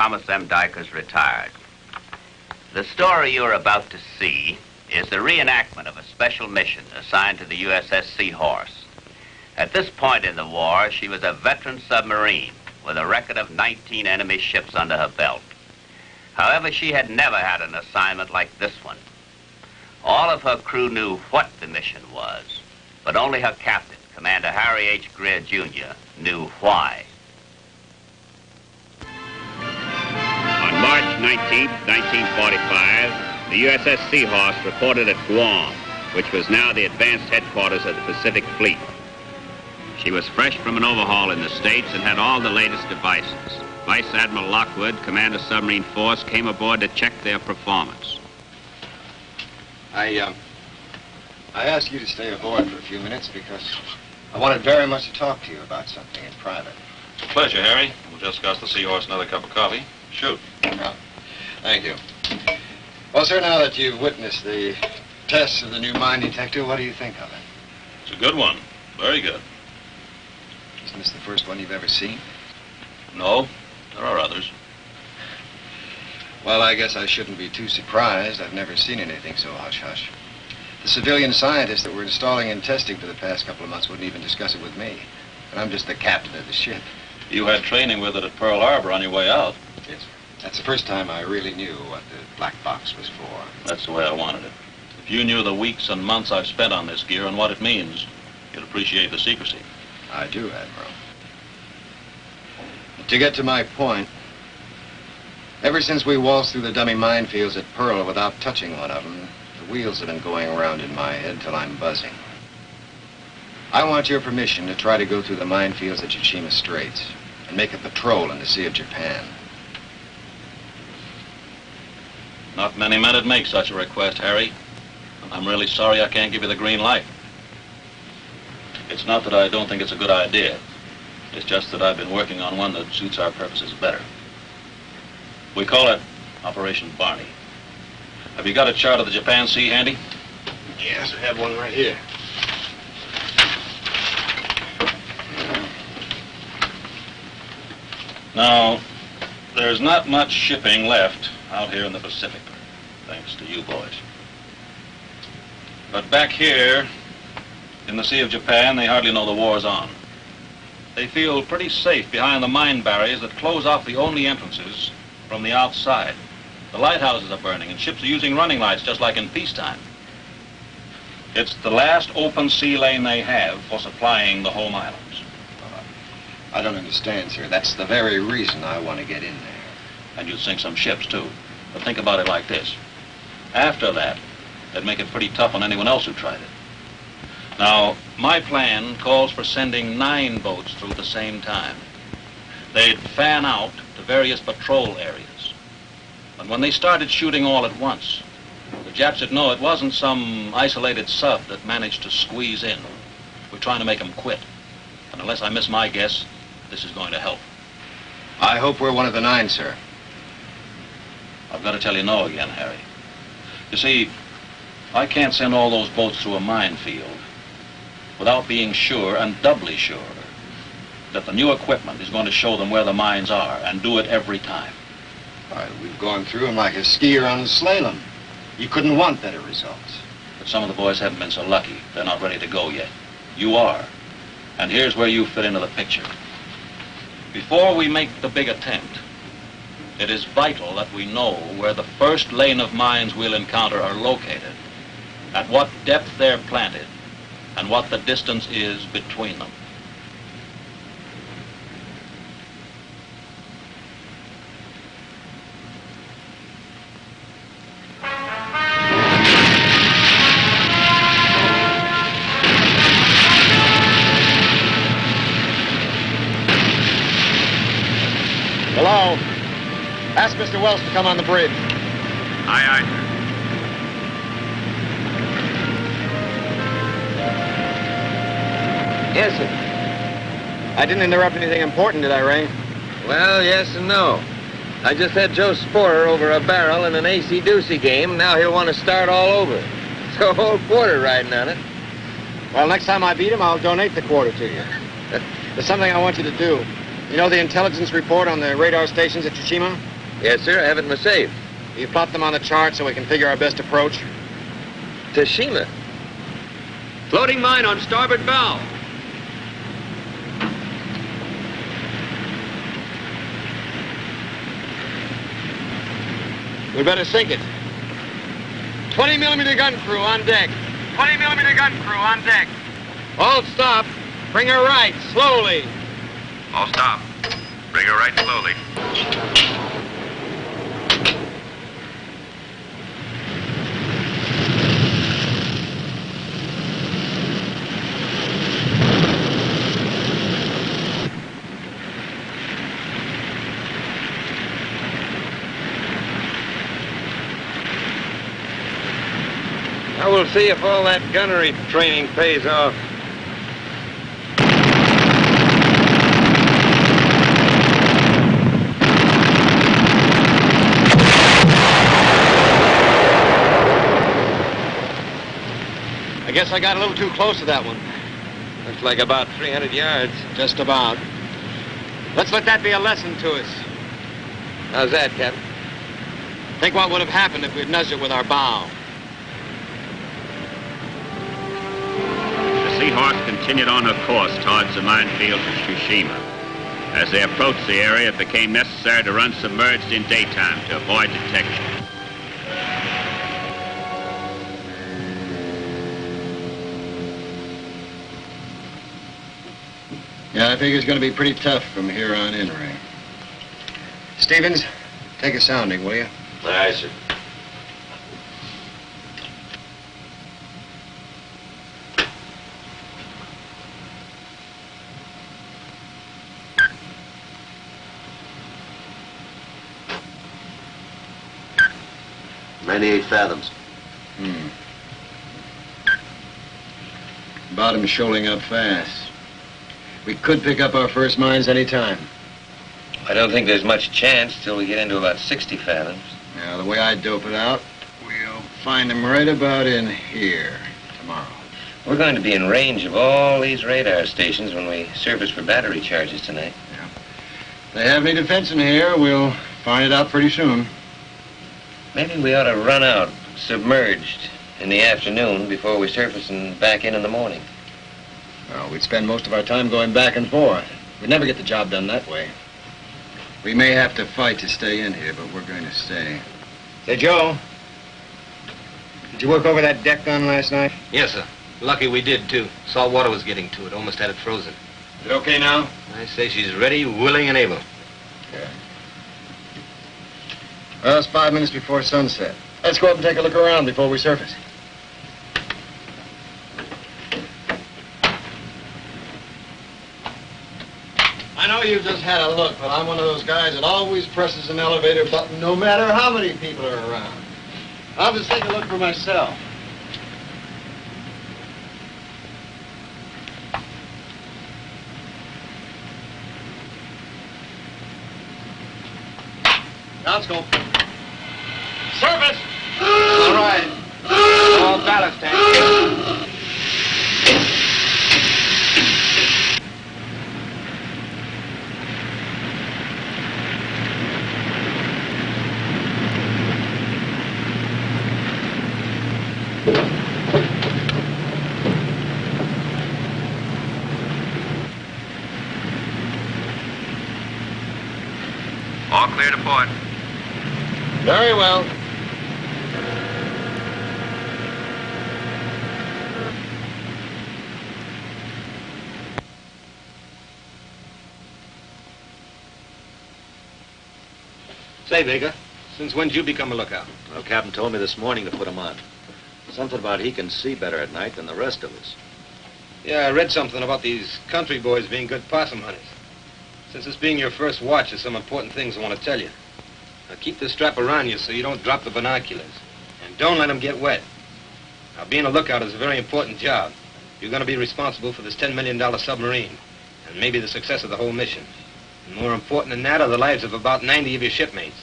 Thomas M. Dykers, retired. The story you're about to see is the reenactment of a special mission assigned to the USS Seahorse. At this point in the war, she was a veteran submarine with a record of 19 enemy ships under her belt. However, she had never had an assignment like this one. All of her crew knew what the mission was, but only her captain, Commander Harry H. Greer, Jr., knew why. On March 19, 1945, the USS Seahorse reported at Guam, which was now the advanced headquarters of the Pacific Fleet. She was fresh from an overhaul in the States and had all the latest devices. Vice Admiral Lockwood, Commander Submarine Force, came aboard to check their performance. I asked you to stay aboard for a few minutes because I wanted very much to talk to you about something in private. It's a pleasure, Harry. We'll just discuss the Seahorse another cup of coffee. Shoot. Oh, thank you. Well, sir, now that you've witnessed the tests of the new mine detector, what do you think of it? It's a good one. Very good. Isn't this the first one you've ever seen? No, there are others. Well, I guess I shouldn't be too surprised. I've never seen anything so hush-hush. The civilian scientists that were installing and testing for the past couple of months wouldn't even discuss it with me. And I'm just the captain of the ship. You had training with it at Pearl Harbor on your way out. Yes. That's the first time I really knew what the black box was for. That's the way I wanted it. If you knew the weeks and months I've spent on this gear and what it means, you'd appreciate the secrecy. I do, Admiral. But to get to my point, ever since we waltzed through the dummy minefields at Pearl without touching one of them, the wheels have been going around in my head till I'm buzzing. I want your permission to try to go through the minefields at Tsushima Straits and make a patrol in the Sea of Japan. Not many men would make such a request, Harry. I'm really sorry I can't give you the green light. It's not that I don't think it's a good idea. It's just that I've been working on one that suits our purposes better. We call it Operation Barney. Have you got a chart of the Japan Sea handy? Yes, I have one right here. Now, there's not much shipping left out here in the Pacific, thanks to you boys. But back here, in the Sea of Japan, they hardly know the war's on. They feel pretty safe behind the mine barriers that close off the only entrances from the outside. The lighthouses are burning and ships are using running lights just like in peacetime. It's the last open sea lane they have for supplying the home islands. I don't understand, sir. That's the very reason I want to get in there. And you'd sink some ships, too. But think about it like this. After that, that'd make it pretty tough on anyone else who tried it. Now, my plan calls for sending 9 boats through at the same time. They'd fan out to various patrol areas. And when they started shooting all at once, the Japs would know it wasn't some isolated sub that managed to squeeze in. We're trying to make them quit. And unless I miss my guess, this is going to help. I hope we're one of the 9, sir. I've got to tell you no again, Harry. You see, I can't send all those boats through a minefield without being sure, and doubly sure, that the new equipment is going to show them where the mines are, and do it every time. Why, we've gone through them like a skier on a slalom. You couldn't want better results. But some of the boys haven't been so lucky. They're not ready to go yet. You are. And here's where you fit into the picture. Before we make the big attempt, it is vital that we know where the first lane of mines we'll encounter are located, at what depth they're planted, and what the distance is between them. Hello? Ask Mr. Wells to come on the bridge. Aye, aye, sir. Yes, sir. I didn't interrupt anything important, did I, Ray? Well, yes and no. I just had Joe Sporer over a barrel in an AC-doocy game. Now he'll want to start all over. So a whole quarter riding on it. Well, next time I beat him, I'll donate the quarter to you. There's something I want you to do. You know the intelligence report on the radar stations at Tsushima? Yes, sir. I have it in the safe. You plot them on the chart so we can figure our best approach? Tashima. Floating mine on starboard bow. We better sink it. 20-millimeter gun crew on deck. 20-millimeter gun crew on deck. All stop. Bring her right, slowly. All stop. Bring her right slowly. Now we'll see if all that gunnery training pays off. I guess I got a little too close to that one. Looks like about 300 yards. Just about. Let's let that be a lesson to us. How's that, Captain? Think what would have happened if we'd nudged it with our bow. The Seahorse continued on her course towards the minefield of Tsushima. As they approached the area, it became necessary to run submerged in daytime to avoid detection. Yeah, I figure it's going to be pretty tough from here on in, Ray. Stevens, take a sounding, will you? Aye, sir. "98 fathoms. Bottom's shoaling up fast. We could pick up our first mines any time. I don't think there's much chance till we get into about 60 fathoms. Now, the way I dope it out, we'll find them right about in here tomorrow. We're going to be in range of all these radar stations when we surface for battery charges tonight. Yeah. If they have any defense in here, we'll find it out pretty soon. Maybe we ought to run out submerged in the afternoon before we surface and back in the morning. Well, we'd spend most of our time going back and forth. We'd never get the job done that way. We may have to fight to stay in here, but we're going to stay. Say, Joe, did you work over that deck gun last night? Yes, sir. Lucky we did, too. Salt water was getting to it. Almost had it frozen. Is it okay now? I say she's ready, willing, and able. Yeah. Well, it's 5 minutes before sunset. Let's go up and take a look around before we surface. I know you just had a look, but I'm one of those guys that always presses an elevator button no matter how many people are around. I'll just take a look for myself. Now let's go. Surface! All right. All ballast tank. All clear to port. Very well. Say, Vega, since when did you become a lookout? Well, Captain told me this morning to put him on. Something about he can see better at night than the rest of us. Yeah, I read something about these country boys being good possum hunters. Since this being your first watch, there's some important things I want to tell you. Now, keep this strap around you so you don't drop the binoculars. And don't let them get wet. Now, being a lookout is a very important job. You're going to be responsible for this $10 million submarine, and maybe the success of the whole mission. And more important than that are the lives of about 90 of your shipmates.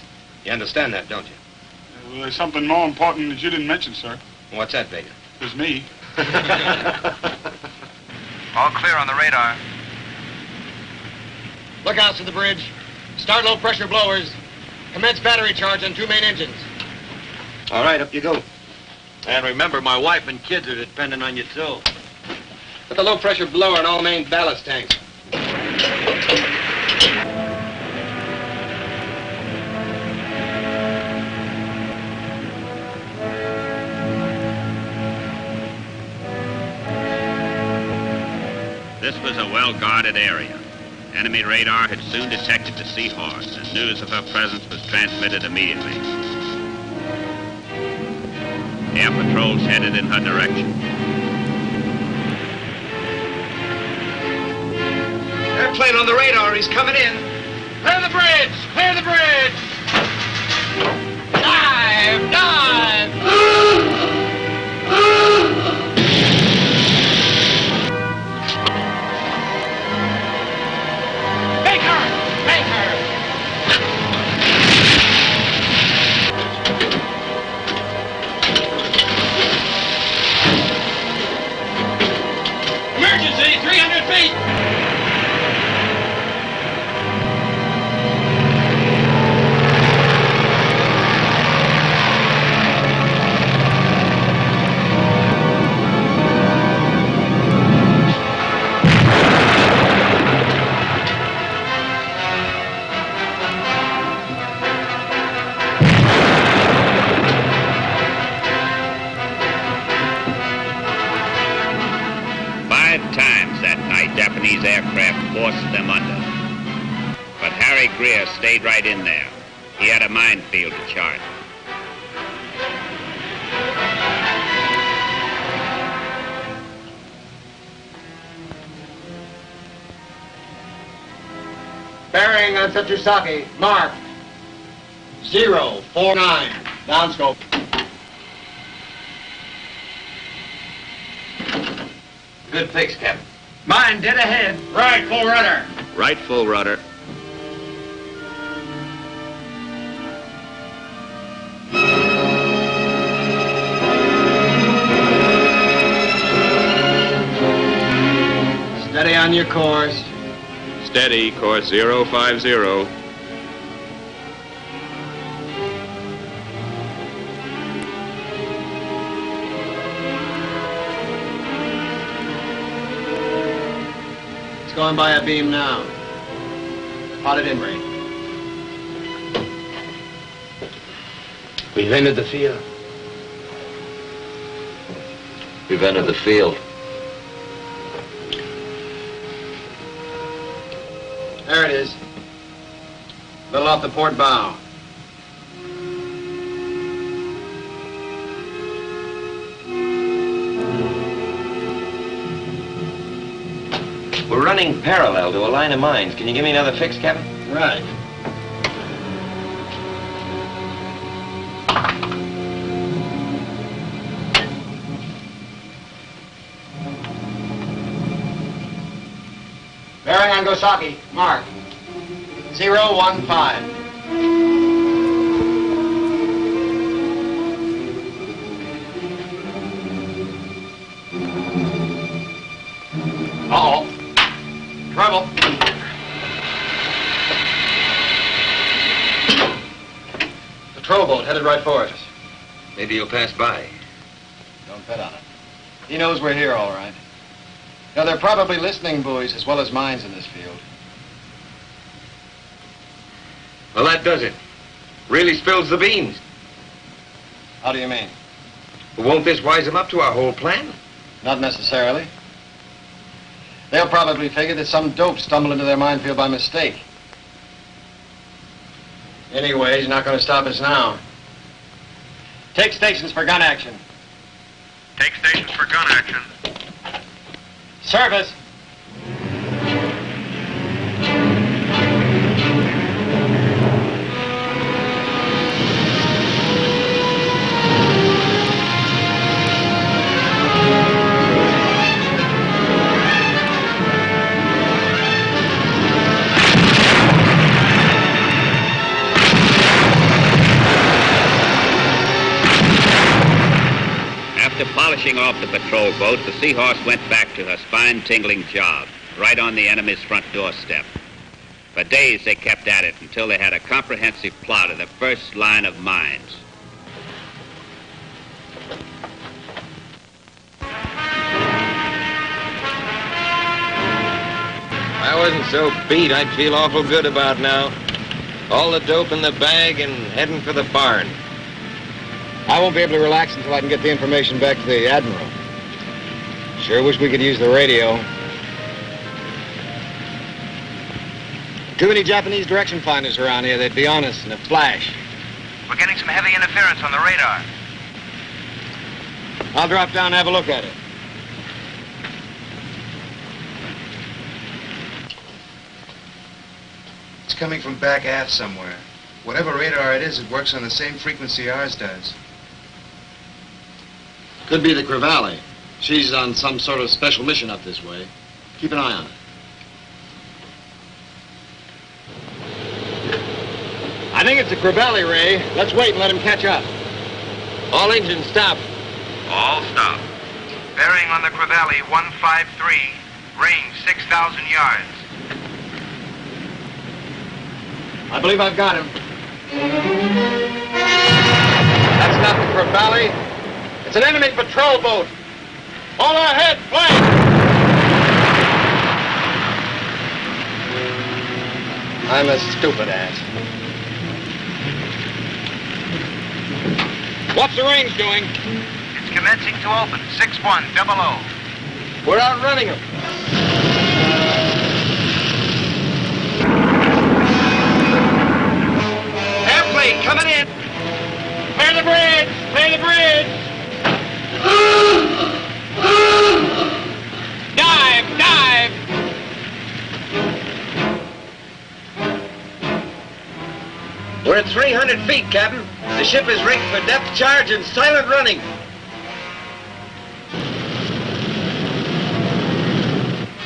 You understand that, don't you? Well, there's something more important that you didn't mention, sir. What's that, Vega? There's me. All clear on the radar. Lookouts to the bridge. Start low pressure blowers. Commence battery charge on 2 main engines. All right, up you go. And remember, my wife and kids are depending on you, too. Put the low-pressure blower in all main ballast tanks. This was a well-guarded area. Enemy radar had soon detected the Seahorse, and news of her presence was transmitted immediately. Air patrols headed in her direction. Airplane on the radar. He's coming in. Clear the bridge! Clear the bridge! Dive! Dive! Take her! Take her! Emergency! 300 feet! Japanese aircraft forced them under. But Harry Greer stayed right in there. He had a minefield to chart. Bearing on Setsusaki, marked. 049. Downscope. Good fix, Captain. Mine dead ahead. Right, full rudder. Right full rudder. Steady on your course. Steady, course 050. It's going by a beam now. Spotted in range. We've entered the field. We've entered the field. There it is. A little off the port bow. We're running parallel to a line of mines. Can you give me another fix, Captain? Right. Bearing on Gosaki, mark. 015. Uh-oh. Trouble. Patrol boat headed right for us. Maybe you'll pass by. Don't bet on it. He knows we're here, all right. Now, they're probably listening buoys as well as mines in this field. Well, that does it. Really spills the beans. How do you mean? But won't this wise them up to our whole plan? Not necessarily. They'll probably figure that some dope stumbled into their minefield by mistake. Anyway, he's not going to stop us now. Take stations for gun action. Take stations for gun action. Service. After polishing off the patrol boat, the Seahorse went back to her spine-tingling job, right on the enemy's front doorstep. For days they kept at it until they had a comprehensive plot of the first line of mines. I wasn't so beat, I'd feel awful good about now. All the dope in the bag and heading for the barn. I won't be able to relax until I can get the information back to the Admiral. Sure wish we could use the radio. Too many Japanese direction finders around here. They'd be on us in a flash. We're getting some heavy interference on the radar. I'll drop down and have a look at it. It's coming from back aft somewhere. Whatever radar it is, it works on the same frequency ours does. Could be the Crevalle. She's on some sort of special mission up this way. Keep an eye on it. I think it's the Crevalle, Ray. Let's wait and let him catch up. All engines stop. All stop. Bearing on the Crevalle 153, range 6,000 yards. I believe I've got him. That's not the Crevalle. It's an enemy patrol boat. All ahead, flank! I'm a stupid ass. What's the range doing? It's commencing to open. 6-1, double O. We're outrunning them. Airplane coming in. Clear the bridge! Clear the bridge! Dive! Dive! We're at 300 feet, Captain. The ship is rigged for depth charge and silent running.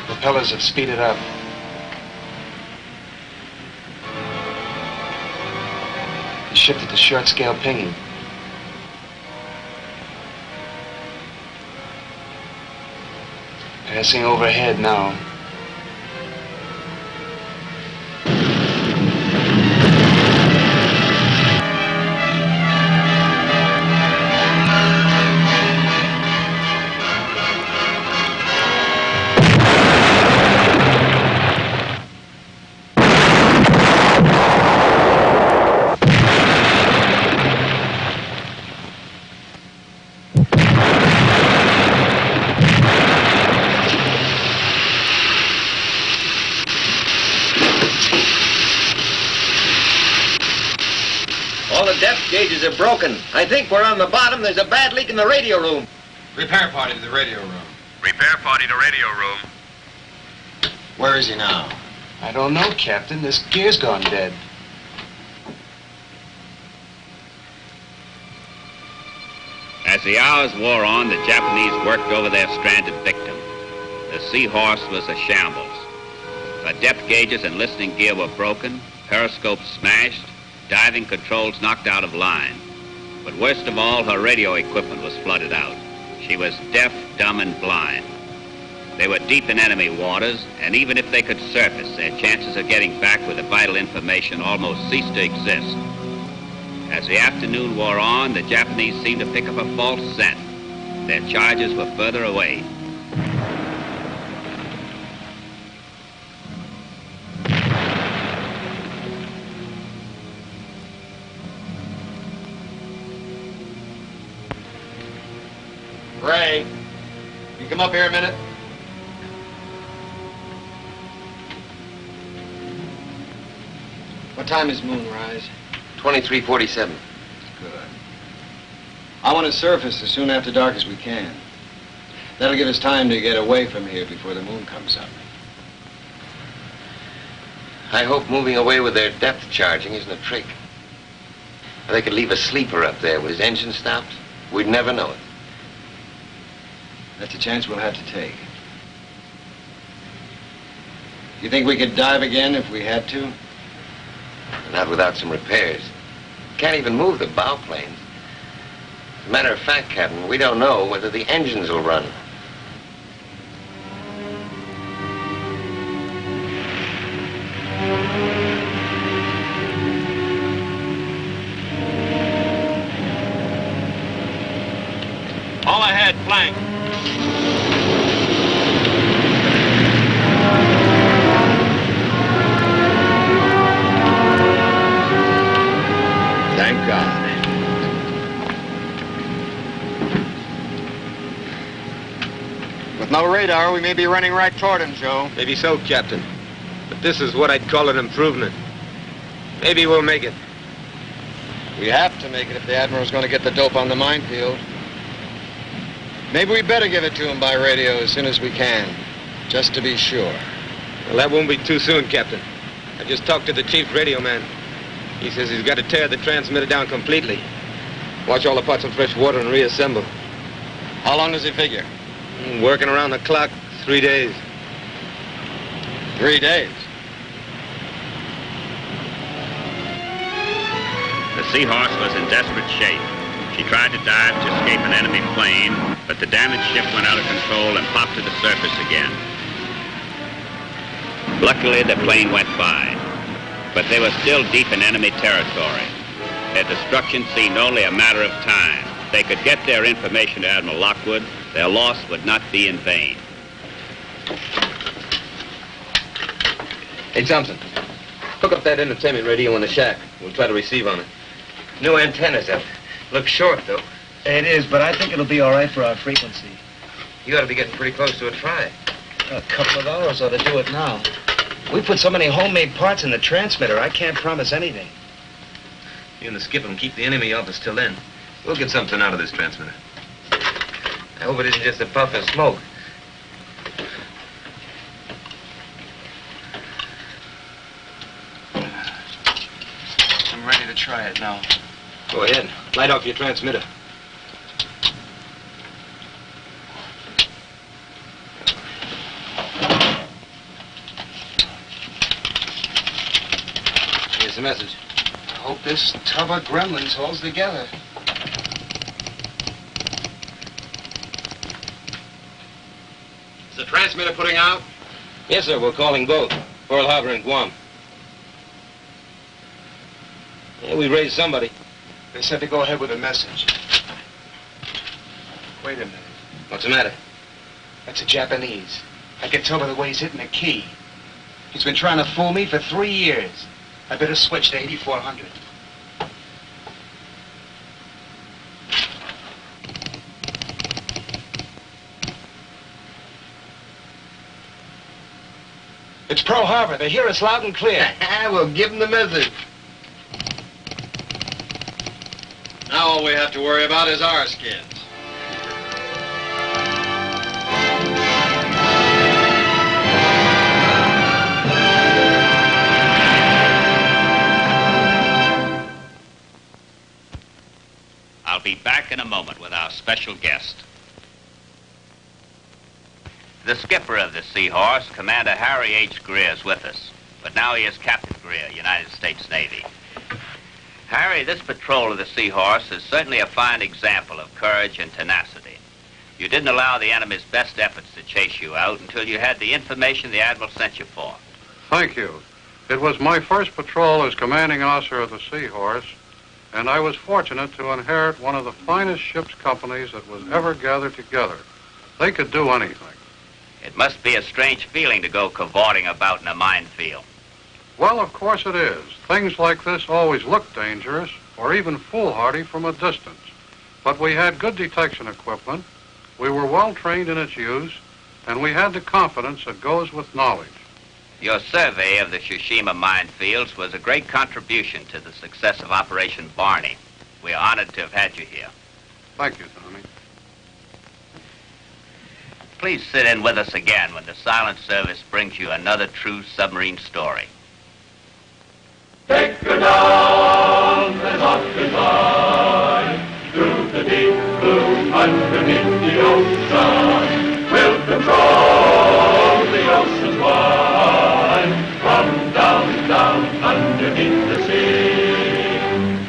Propellers have speeded up. He shifted to short scale pinging. Passing overhead now. Gauges are broken. I think we're on the bottom. There's a bad leak in the radio room. Repair party to the radio room. Repair party to radio room. Where is he now? I don't know, Captain. This gear's gone dead. As the hours wore on, the Japanese worked over their stranded victim. The Seahorse was a shambles. Her depth gauges and listening gear were broken, periscopes smashed, diving controls knocked out of line. But worst of all, her radio equipment was flooded out. She was deaf, dumb, and blind. They were deep in enemy waters, and even if they could surface, their chances of getting back with the vital information almost ceased to exist. As the afternoon wore on, the Japanese seemed to pick up a false scent. Their charges were further away. Ray, you come up here a minute? What time is moonrise? 2347. Good. I want to surface as soon after dark as we can. That'll give us time to get away from here before the moon comes up. I hope moving away with their depth charging isn't a trick. They could leave a sleeper up there with his engine stopped. We'd never know it. That's a chance we'll have to take. You think we could dive again if we had to? Not without some repairs. Can't even move the bow planes. As a matter of fact, Captain, we don't know whether the engines will run. All ahead, flank. Thank God. With no radar, we may be running right toward him, Joe. Maybe so, Captain. But this is what I'd call an improvement. Maybe we'll make it. We have to make it if the Admiral's going to get the dope on the minefield. Maybe we better give it to him by radio as soon as we can, just to be sure. Well, that won't be too soon, Captain. I just talked to the chief radio man. He says he's got to tear the transmitter down completely. Watch all the pots of fresh water and reassemble. How long does he figure? Working around the clock, 3 days. 3 days? The Seahorse was in desperate shape. She tried to dive to escape an enemy plane, but the damaged ship went out of control and popped to the surface again. Luckily, the plane went by, but they were still deep in enemy territory. Their destruction seemed only a matter of time. If they could get their information to Admiral Lockwood, their loss would not be in vain. Hey, Thompson, hook up that entertainment radio in the shack. We'll try to receive on it. No antennas up. Looks short, though. It is, but I think it'll be all right for our frequency. You ought to be getting pretty close to a try. A couple of hours ought to do it now. We put so many homemade parts in the transmitter, I can't promise anything. You and the skipper can keep the enemy off us till then. We'll get something out of this transmitter. I hope it isn't just a puff of smoke. I'm ready to try it now. Go ahead. Light off your transmitter. Here's the message. I hope this tub of gremlins holds together. Is the transmitter putting out? Yes, sir. We're calling both. Pearl Harbor and Guam. Yeah, we raised somebody. They said to go ahead with a message. Wait a minute. What's the matter? That's a Japanese. I can tell by the way he's hitting the key. He's been trying to fool me for 3 years. I better switch to 8400. It's Pearl Harbor. They hear us loud and clear. We'll give them the message. Now all we have to worry about is our skins. I'll be back in a moment with our special guest. The skipper of the Seahorse, Commander Harry H. Greer, is with us. But now he is Captain Greer, United States Navy. Harry, this patrol of the Seahorse is certainly a fine example of courage and tenacity. You didn't allow the enemy's best efforts to chase you out until you had the information the Admiral sent you for. Thank you. It was my first patrol as commanding officer of the Seahorse, and I was fortunate to inherit one of the finest ship's companies that was ever gathered together. They could do anything. It must be a strange feeling to go cavorting about in a minefield. Well, of course it is. Things like this always look dangerous, or even foolhardy from a distance. But we had good detection equipment, we were well trained in its use, and we had the confidence that goes with knowledge. Your survey of the Tsushima minefields was a great contribution to the success of Operation Barney. We are honored to have had you here. Thank you, Tommy. Please sit in with us again when the silent service brings you another true submarine story. Take her down as often lie through the deep blue underneath the ocean. We'll control the oceans wide from down, down underneath the sea.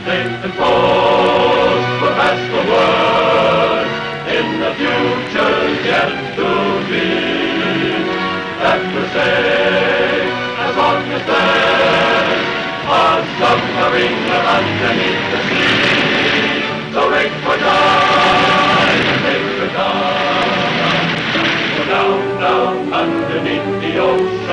Faith and force will pass the word in the future yet to be. That we're safe as long as there's a submarine underneath the sea. So rig for time and take down underneath the ocean.